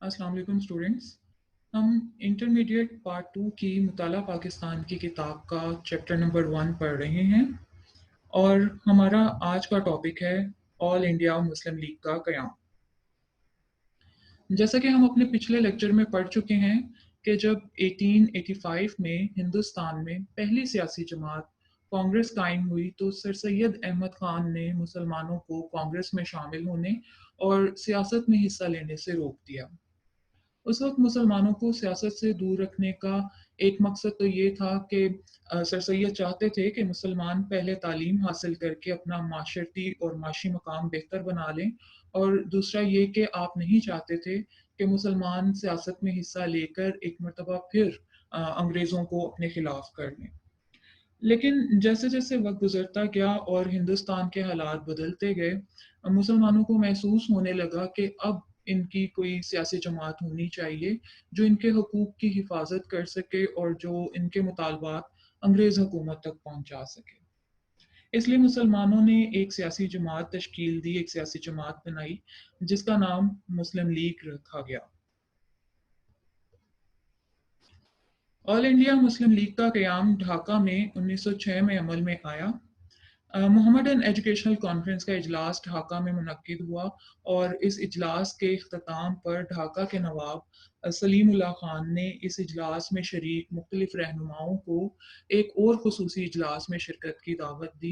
अस्सलाम वालेकुम स्टूडेंट्स। हम इंटरमीडिएट पार्ट 2 की मुताला पाकिस्तान की किताब का चैप्टर नंबर 1 पढ़ रहे हैं और हमारा आज का टॉपिक है ऑल इंडिया मुस्लिम लीग का क़याम। जैसा कि हम अपने पिछले लेक्चर में पढ़ चुके हैं कि जब 1885 में हिंदुस्तान में पहली सियासी जमात कांग्रेस कायम हुई तो सर सैयद अहमद खान ने मुसलमानों को कांग्रेस में शामिल होने और सियासत में हिस्सा लेने से रोक दिया। उस वक्त मुसलमानों को सियासत से दूर रखने का एक मकसद तो ये था कि सर सैयद चाहते थे कि मुसलमान पहले तालीम हासिल करके अपना माशरती और माशी मकाम बेहतर बना लें, और दूसरा ये कि आप नहीं चाहते थे कि मुसलमान सियासत में हिस्सा लेकर एक मरतबा फिर अंग्रेज़ों को अपने खिलाफ कर लें। लेकिन जैसे जैसे वक्त गुजरता गया और हिंदुस्तान के हालात बदलते गए, मुसलमानों को महसूस होने लगा कि अब इनकी कोई सियासी जमात होनी चाहिए जो इनके हकूक़ की हिफाजत कर सके और जो इनके मुतालबात अंग्रेज़ हुकूमत तक पहुँचा सके। इसलिए मुसलमानों ने एक सियासी जमात तश्कील दी, एक सियासी जमात बनाई जिसका नाम मुस्लिम लीग रखा गया। ऑल इंडिया मुस्लिम लीग का क़याम ढाका में 1906 में अमल में आया। मोहम्मदन एजुकेशनल कॉन्फ्रेंस का इजलास ढाका में मुनक्किद हुआ और इस इजलास के अख्ताम पर ढाका के नवाब सलीमुल्लाह खान ने इस इजलास में शरीक मुख्तलिफ रहनुमाओं को एक और खसूसी इजलास में शिरकत की दावत दी।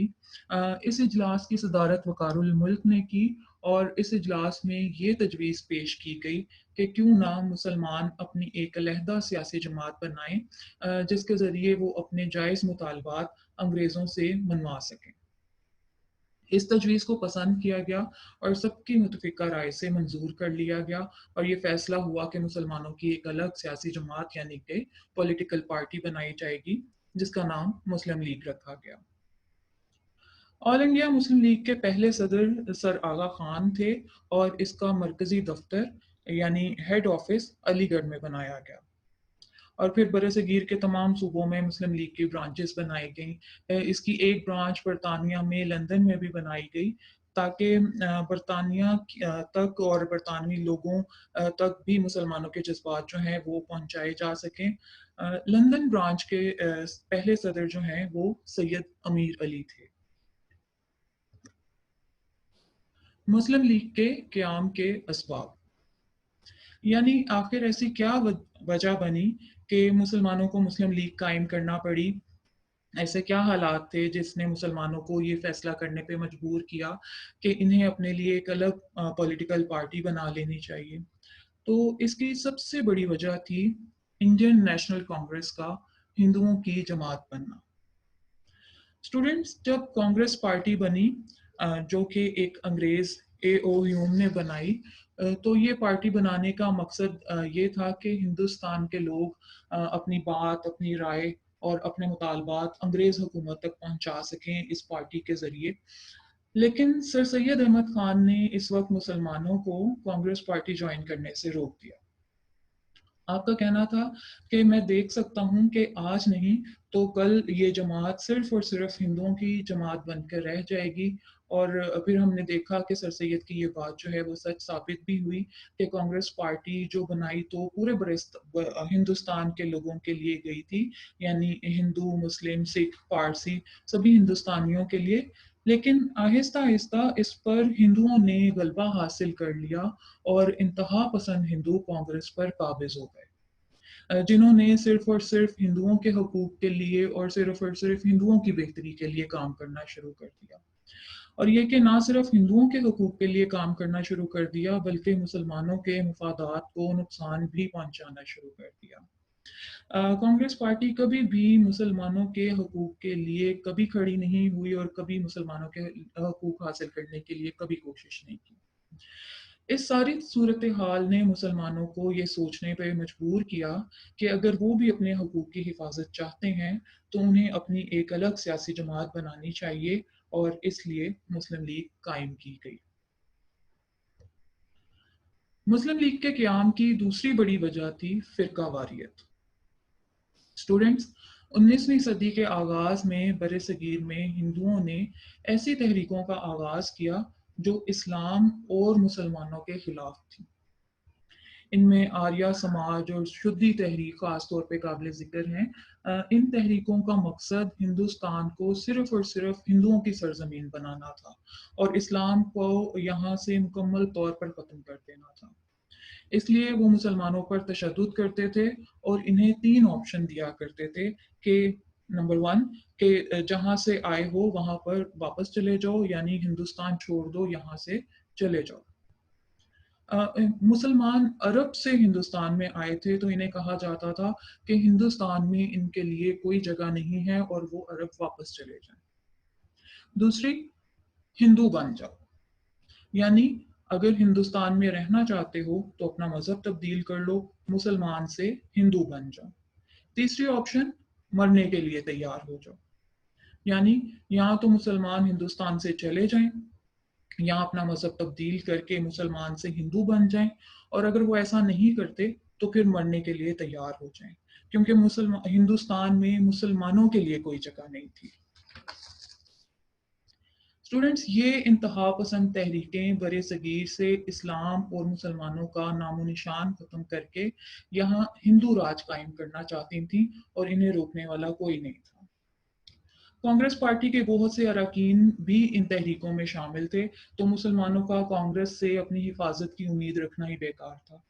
इस इजलास की सदारत वकारुल मुल्क ने की और इस इजलास में ये तजवीज़ पेश की गई कि क्यों ना मुसलमान अपनी एक अलहदा सियासी जमात बनाएं जिसके ज़रिए वो अपने जायज़ मुतालबात अंग्रेज़ों से मनवा सकें। इस तजवीज़ को पसंद किया गया और सबकी मुतफ़िका राय से मंजूर कर लिया गया और ये फैसला हुआ कि मुसलमानों की एक अलग सियासी जमात यानी कि पॉलिटिकल पार्टी बनाई जाएगी जिसका नाम मुस्लिम लीग रखा गया। ऑल इंडिया मुस्लिम लीग के पहले सदर सर आगा खान थे और इसका मरकजी दफ्तर यानी हेड ऑफिस अलीगढ़ में बनाया गया और फिर बरसगीर के तमाम सूबों में मुस्लिम लीग की ब्रांचेस बनाई गई। इसकी एक ब्रांच बरतानिया में लंदन में भी बनाई गई ताकि बरतानिया तक और बरतानवी लोगों तक भी मुसलमानों के जज्बात जो हैं वो पहुंचाए जा सकें। लंदन ब्रांच के पहले सदर जो हैं वो सैयद अमीर अली थे। मुस्लिम लीग के क़याम के असबाब, यानी आखिर ऐसी क्या वजह बनी कि मुसलमानों को मुस्लिम लीग कायम करना पड़ी। ऐसे क्या हालात थे जिसने मुसलमानों को ये फैसला करने पे मजबूर किया कि इन्हें अपने लिए एक अलग पॉलिटिकल पार्टी बना लेनी चाहिए। तो इसकी सबसे बड़ी वजह थी इंडियन नेशनल कांग्रेस का हिंदुओं की जमात बनना। स्टूडेंट्स, जब कांग्रेस पार्टी बनी जो कि एक अंग्रेज ए.ओ. ह्यूम ने बनाई, तो ये पार्टी बनाने का मकसद ये था कि हिंदुस्तान के लोग अपनी बात, अपनी राय और अपने मुतालबात अंग्रेज हुकूमत तक पहुंचा सकें इस पार्टी के जरिए। लेकिन सर सैयद अहमद खान ने इस वक्त मुसलमानों को कांग्रेस पार्टी ज्वाइन करने से रोक दिया। आपका कहना था कि मैं देख सकता हूँ कि आज नहीं तो कल ये जमात सिर्फ और सिर्फ हिंदुओं की जमात बनकर रह जाएगी। और फिर हमने देखा कि सर सैयद की ये बात जो है वो सच साबित भी हुई कि कांग्रेस पार्टी जो बनाई तो पूरे हिंदुस्तान के लोगों के लिए गई थी, यानी हिंदू, मुस्लिम, सिख, पारसी सभी हिंदुस्तानियों के लिए। लेकिन आहिस्ता आहिस्ता इस पर हिंदुओं ने गलबा हासिल कर लिया और इंतहा पसंद हिंदू कांग्रेस पर काबिज हो गए, जिन्होंने सिर्फ और सिर्फ हिंदुओं के हकूक के लिए और सिर्फ हिंदुओं की बेहतरी के लिए काम करना शुरू कर दिया। और ये कि ना सिर्फ हिंदुओं के हकूक के लिए काम करना शुरू कर दिया बल्कि मुसलमानों के मफादात को नुकसान भी पहुंचाना शुरू कर दिया। कांग्रेस पार्टी कभी भी मुसलमानों के हकूक के लिए कभी खड़ी नहीं हुई और कभी मुसलमानों के हकूक हासिल करने के लिए कभी कोशिश नहीं की। इस सारी सूरत हाल ने मुसलमानों को ये सोचने पर मजबूर किया कि अगर वो भी अपने हकूक की हिफाजत चाहते हैं तो उन्हें अपनी एक अलग सियासी जमात बनानी चाहिए और इसलिए मुस्लिम लीग कायम की गई। मुस्लिम लीग के क़याम की दूसरी बड़ी वजह थी फ़िरका वारियत। स्टूडेंट्स, 19वीं सदी के आगाज़ में बरसगीर में हिंदुओं ने ऐसी तहरीकों का आगाज़ किया जो इस्लाम और मुसलमानों के खिलाफ थी। इनमें आर्या समाज और शुद्धि तहरीक खास तौर पे काबिल जिक्र हैं। इन तहरीकों का मकसद हिंदुस्तान को सिर्फ और सिर्फ हिंदुओं की सरजमीन बनाना था और इस्लाम को यहाँ से मुकम्मल तौर पर ख़त्म कर देना था। इसलिए वो मुसलमानों पर तशद्दुद करते थे और इन्हें 3 ऑप्शन दिया करते थे कि नंबर 1 कि जहाँ से आए हो वहाँ पर वापस चले जाओ, यानी हिंदुस्तान छोड़ दो, यहाँ से चले जाओ। मुसलमान अरब से हिंदुस्तान में आए थे तो इन्हें कहा जाता था कि हिंदुस्तान में इनके लिए कोई जगह नहीं है और वो अरब वापस चले जाएं। दूसरी, हिंदू बन जाओ, यानी अगर हिंदुस्तान में रहना चाहते हो तो अपना मजहब तब्दील कर लो, मुसलमान से हिंदू बन जाओ। तीसरी ऑप्शन, मरने के लिए तैयार हो जाओ, यानी यहाँ तो मुसलमान हिंदुस्तान से चले जाएं, यहाँ अपना मजहब तब्दील करके मुसलमान से हिंदू बन जाएं, और अगर वो ऐसा नहीं करते तो फिर मरने के लिए तैयार हो जाएं, क्योंकि मुसलमान हिंदुस्तान में मुसलमानों के लिए कोई जगह नहीं थी। स्टूडेंट्स, ये इंतहा पसंद तहरीकें बरे सगीर से इस्लाम और मुसलमानों का नामो निशान ख़त्म करके यहाँ हिंदू राज कायम करना चाहती थीं और इन्हें रोकने वाला कोई नहीं था। कांग्रेस पार्टी के बहुत से अरकान भी इन तहरीकों में शामिल थे, तो मुसलमानों का कांग्रेस से अपनी हिफाजत की उम्मीद रखना ही बेकार था।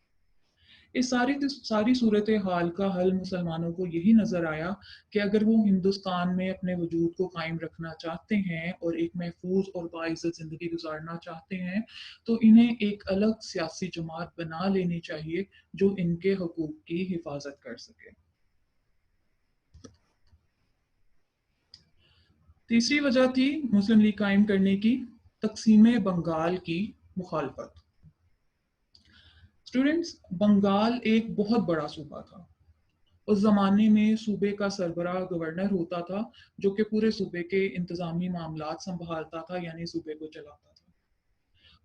इस सारी सूरत हाल का हल मुसलमानों को यही नजर आया कि अगर वो हिंदुस्तान में अपने वजूद को कायम रखना चाहते हैं और एक महफूज और बाइज्जत जिंदगी गुजारना चाहते हैं तो इन्हें एक अलग सियासी जमात बना लेनी चाहिए जो इनके हकूक की हिफाजत कर सके। तीसरी वजह थी मुस्लिम लीग कायम करने की तकसीम बंगाल की मुखालफत। स्टूडेंट्स, बंगाल एक बहुत बड़ा सूबा था। उस जमाने में सूबे का सरबराह गवर्नर होता था जो कि पूरे सूबे के इंतजामी मामलात संभालता था, यानी सूबे को चलाता था।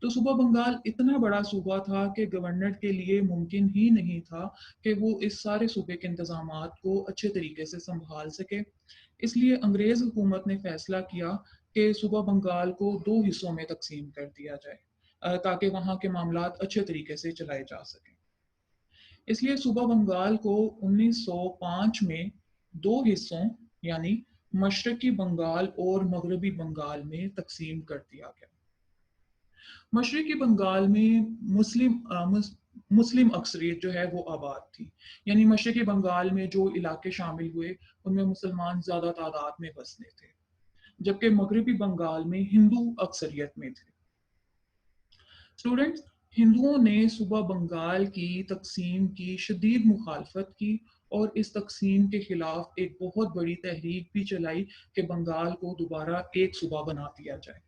तो सूबा बंगाल इतना बड़ा सूबा था कि गवर्नर के लिए मुमकिन ही नहीं था कि वो इस सारे सूबे के इंतजामात को अच्छे तरीके से संभाल सके। इसलिए अंग्रेज हुकूमत ने फैसला किया कि सूबा बंगाल को 2 हिस्सों में तकसीम कर दिया जाए ताकि वहाँ के मामलात अच्छे तरीके से चलाए जा सकें। इसलिए सूबा बंगाल को 1905 में 2 हिस्सों यानी मशरकी बंगाल और मगरबी बंगाल में तकसीम कर दिया गया। मशरकी बंगाल में मुस्लिम अक्सरियत जो है वो आबाद थी, यानी मशरकी बंगाल में जो इलाके शामिल हुए उनमें मुसलमान ज़्यादा तादाद में बसने थे, जबकि मगरबी बंगाल में हिंदू अक्सरियत में थे। स्टूडेंट्स, हिंदुओं ने सूबा बंगाल की तकसीम की शदीद मुखालफत की और इस तकसीम के खिलाफ एक बहुत बड़ी तहरीक भी चलाई कि बंगाल को दोबारा एक सूबा बना दिया जाए।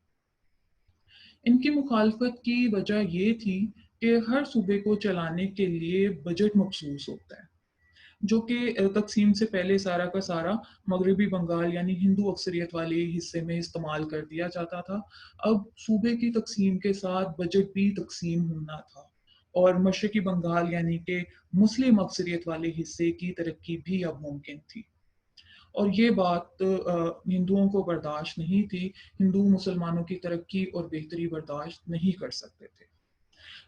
इनकी मुखालफत की वजह ये थी कि हर सूबे को चलाने के लिए बजट मखसूस होता है, जो कि तकसीम से पहले सारा का सारा मगरबी बंगाल यानी हिंदू अक्सरियत वाले हिस्से में इस्तेमाल कर दिया जाता था। अब सूबे की तकसीम के साथ बजट भी तकसीम होना था और मशरकी बंगाल यानी कि मुस्लिम अक्सरियत वाले हिस्से की तरक्की भी अब मुमकिन थी, और ये बात हिंदुओं को बर्दाश्त नहीं थी। हिंदू मुसलमानों की तरक्की और बेहतरी बर्दाश्त नहीं कर सकते थे।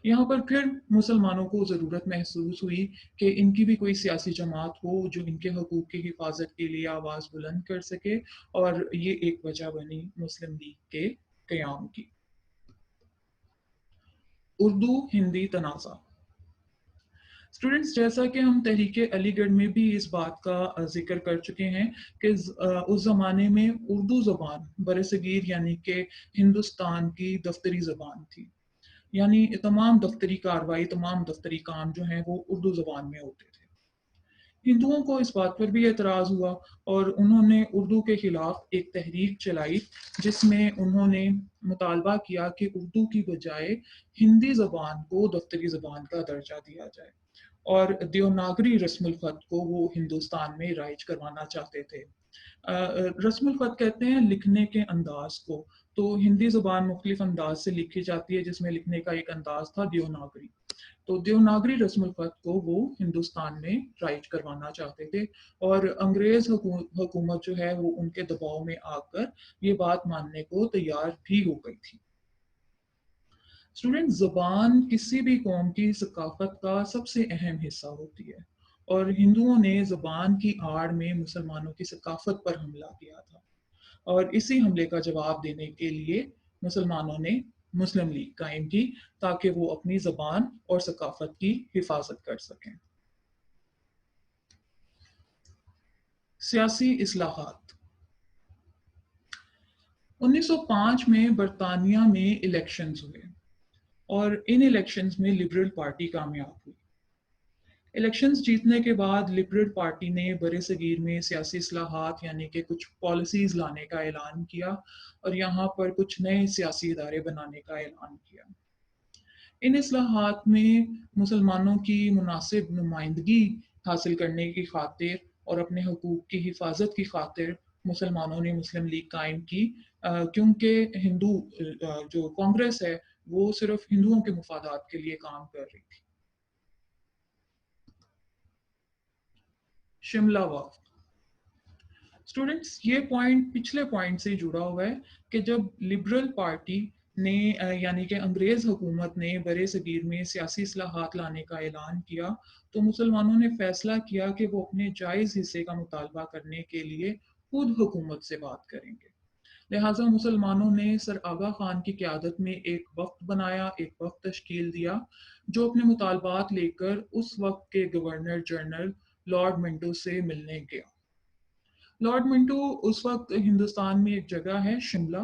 यहाँ पर फिर मुसलमानों को ज़रूरत महसूस हुई कि इनकी भी कोई सियासी जमात हो जो इनके हकूक़ की हिफाजत के लिए आवाज़ बुलंद कर सके, और ये एक वजह बनी मुस्लिम लीग के क़याम की। उर्दू हिंदी तनाज़ा। स्टूडेंट्स, जैसा कि हम तहरीक अलीगढ़ में भी इस बात का जिक्र कर चुके हैं कि उस ज़माने में उर्दू ज़बान बरसगीर यानी कि हिंदुस्तान की दफ्तरी ज़बान थी, यानी तमाम दफ्तरी कार्रवाई, तमाम दफ्तरी काम जो हैं वो उर्दू ज़बान में होते थे। हिंदुओं को इस बात पर भी एतराज़ हुआ और उन्होंने उर्दू के खिलाफ एक तहरीक चलाई जिसमें उन्होंने मुतालबा किया कि उर्दू की बजाय हिंदी ज़बान को दफ्तरी ज़बान का दर्जा दिया जाए, और देवनागरी रस्मुल ख़त को वो हिंदुस्तान में राइज करवाना चाहते थे। रस्मुल ख़त कहते हैं लिखने के अंदाज को, तो हिंदी ज़बान मुख्तलिफ अंदाज से लिखी जाती है जिसमें लिखने का एक अंदाज था देवनागरी। तो देवनागरी रस्मुल ख़त को वो हिंदुस्तान में राइज करवाना चाहते थे, और अंग्रेज हुकूमत जो है वो उनके दबाव में आकर ये बात मानने को तैयार भी हो गई थी। اسٹوڈنٹ، زبان کسی بھی قوم کی ثقافت کا سب سے اہم حصہ ہوتی ہے، اور ہندوؤں نے زبان کی آڑ میں مسلمانوں کی ثقافت پر حملہ کیا تھا، اور اسی حملے کا جواب دینے کے لیے مسلمانوں نے مسلم لیگ قائم کی تاکہ وہ اپنی زبان اور ثقافت کی حفاظت کر سکیں۔ سیاسی اصلاحات۔ 1905 میں برطانیہ میں الیکشنز ہوئے، اور ان الیکشنز میں لبرل پارٹی کامیاب ہوئی۔ الیکشنز جیتنے کے بعد لبرل پارٹی نے برِ صغیر میں سیاسی اصلاحات یعنی کہ کچھ پالیسیز لانے کا اعلان کیا، اور یہاں پر کچھ نئے سیاسی ادارے بنانے کا اعلان کیا۔ ان اصلاحات میں مسلمانوں کی مناسب نمائندگی حاصل کرنے کی خاطر اور اپنے حقوق کی حفاظت کی خاطر مسلمانوں نے مسلم لیگ قائم کی، کیونکہ ہندو جو کانگریس ہے وہ صرف ہندوؤں کے مفادات کے لیے کام کر رہی تھی۔ شملہ وقت۔ اسٹوڈنٹس، یہ پوائنٹ پچھلے پوائنٹ سے جڑا ہوا ہے کہ جب لبرل پارٹی نے یعنی کہ انگریز حکومت نے برِ صغیر میں سیاسی اصلاحات لانے کا اعلان کیا، تو مسلمانوں نے فیصلہ کیا کہ وہ اپنے جائز حصے کا مطالبہ کرنے کے لیے خود حکومت سے بات کریں گے۔ لہٰذا مسلمانوں نے سر آغا خان کی قیادت میں ایک وفد بنایا، ایک وفد تشکیل دیا، جو اپنے مطالبات لے کر اس وقت کے گورنر جنرل لارڈ منٹو سے ملنے گیا۔ لارڈ منٹو اس وقت ہندوستان میں ایک جگہ ہے شملہ،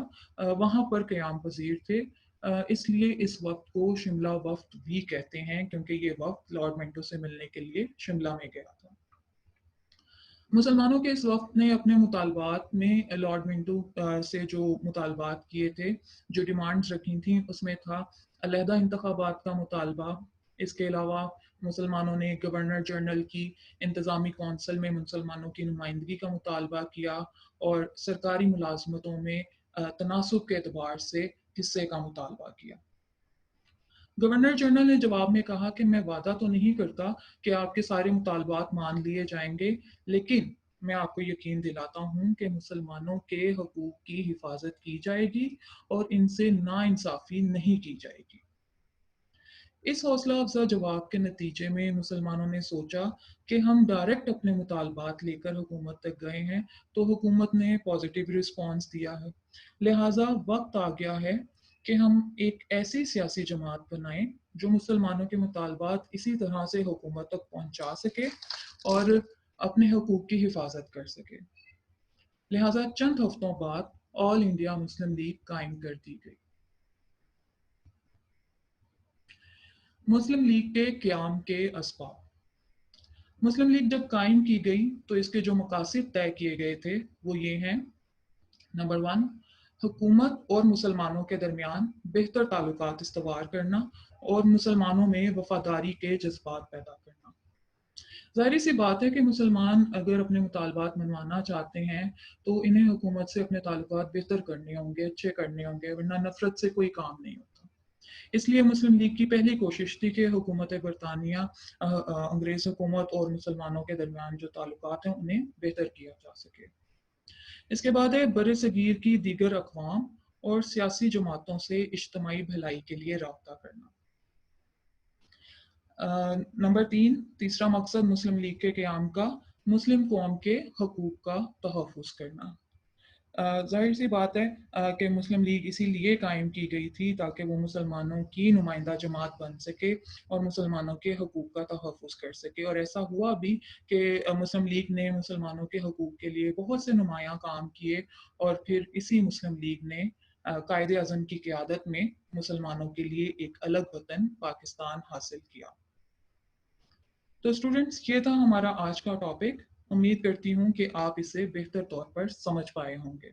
وہاں پر قیام پذیر تھے، اس لیے اس وقت کو شملہ وفد بھی کہتے ہیں، کیونکہ یہ وقت لارڈ منٹو سے ملنے کے لیے شملہ میں گیا تھا۔ مسلمانوں کے اس وقت نے اپنے مطالبات میں لارڈ منٹو سے جو مطالبات کیے تھے، جو ڈیمانڈز رکھی تھیں، اس میں تھا علیحدہ انتخابات کا مطالبہ۔ اس کے علاوہ مسلمانوں نے گورنر جنرل کی انتظامی کونسل میں مسلمانوں کی نمائندگی کا مطالبہ کیا، اور سرکاری ملازمتوں میں تناسب کے اعتبار سے حصے کا مطالبہ کیا۔ گورنر جنرل نے جواب میں کہا کہ میں وعدہ تو نہیں کرتا کہ آپ کے سارے مطالبات مان لیے جائیں گے، لیکن میں آپ کو یقین دلاتا ہوں کہ مسلمانوں کے حقوق کی حفاظت کی جائے گی اور ان سے ناانصافی نہیں کی جائے گی۔ اس حوصلہ افزا جواب کے نتیجے میں مسلمانوں نے سوچا کہ ہم ڈائریکٹ اپنے مطالبات لے کر حکومت تک گئے ہیں تو حکومت نے پازیٹیو رسپانس دیا ہے، لہٰذا وقت آ گیا ہے کہ ہم ایک ایسی سیاسی جماعت بنائیں جو مسلمانوں کے مطالبات اسی طرح سے حکومت تک پہنچا سکے اور اپنے حقوق کی حفاظت کر سکے۔ لہٰذا چند ہفتوں بعد آل انڈیا مسلم لیگ قائم کر دی گئی۔ مسلم لیگ کے قیام کے اسباب۔ مسلم لیگ جب قائم کی گئی تو اس کے جو مقاصد طے کیے گئے تھے وہ یہ ہیں: نمبر 1، حکومت اور مسلمانوں کے درمیان بہتر تعلقات استوار کرنا اور مسلمانوں میں وفاداری کے جذبات پیدا کرنا۔ ظاہری سی بات ہے کہ مسلمان اگر اپنے مطالبات منوانا چاہتے ہیں تو انہیں حکومت سے اپنے تعلقات بہتر کرنے ہوں گے، اچھے کرنے ہوں گے، ورنہ نفرت سے کوئی کام نہیں ہوتا۔ اس لیے مسلم لیگ کی پہلی کوشش تھی کہ حکومت برطانیہ، انگریز حکومت اور مسلمانوں کے درمیان جو تعلقات ہیں انہیں بہتر کیا جا سکے۔ اس کے بعد ہے برِ صغیر کی دیگر اقوام اور سیاسی جماعتوں سے اجتماعی بھلائی کے لیے رابطہ کرنا۔ نمبر 3، تیسرا مقصد مسلم لیگ کے قیام کا مسلم قوم کے حقوق کا تحفظ کرنا۔ ظاہر سی بات ہے کہ مسلم لیگ اسی لیے قائم کی گئی تھی تاکہ وہ مسلمانوں کی نمائندہ جماعت بن سکے اور مسلمانوں کے حقوق کا تحفظ کر سکے، اور ایسا ہوا بھی کہ مسلم لیگ نے مسلمانوں کے حقوق کے لیے بہت سے نمایاں کام کیے، اور پھر اسی مسلم لیگ نے قائد اعظم کی قیادت میں مسلمانوں کے لیے ایک الگ وطن پاکستان حاصل کیا۔ تو اسٹوڈنٹس، یہ تھا ہمارا آج کا ٹاپک۔ امید کرتی ہوں کہ آپ اسے بہتر طور پر سمجھ پائے ہوں گے۔